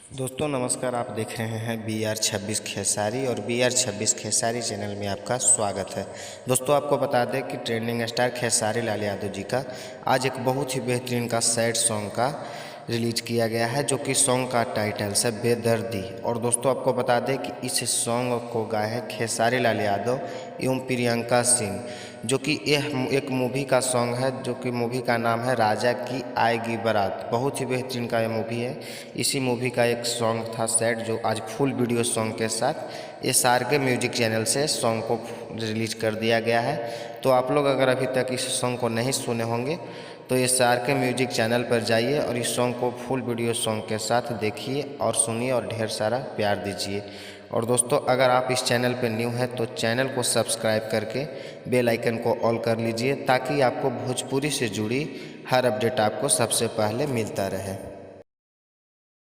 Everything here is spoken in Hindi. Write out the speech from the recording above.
दोस्तों नमस्कार। आप देख रहे हैं BR26 खेसारी और BR26 खेसारी चैनल में आपका स्वागत है। दोस्तों आपको बता दें कि ट्रेंडिंग स्टार खेसारी लाल यादव जी का आज एक बहुत ही बेहतरीन का सैड सॉन्ग का रिलीज किया गया है, जो कि सॉन्ग का टाइटल है बेदर्दी। और दोस्तों आपको बता दें कि इस सॉन्ग को गाए हैं खेसारी लाल यादव एवं प्रियंका सिंह, जो कि यह एक मूवी का सॉन्ग है, जो कि मूवी का नाम है राजा की आएगी बारात। बहुत ही बेहतरीन का यह मूवी है। इसी मूवी का एक सॉन्ग था सैड, जो आज फुल वीडियो सॉन्ग के साथ SRK म्यूजिक चैनल से सॉन्ग को रिलीज कर दिया गया है। तो आप लोग अगर अभी तक इस सॉन्ग को नहीं सुने होंगे तो SRK म्यूजिक चैनल पर जाइए और इस सॉन्ग को फुल वीडियो सॉन्ग के साथ देखिए और सुनिए और ढेर सारा प्यार दीजिए। और दोस्तों अगर आप इस चैनल पर न्यू हैं तो चैनल को सब्सक्राइब करके बेल आइकन को ऑल कर लीजिए, ताकि आपको भोजपुरी से जुड़ी हर अपडेट आपको सबसे पहले मिलता रहे।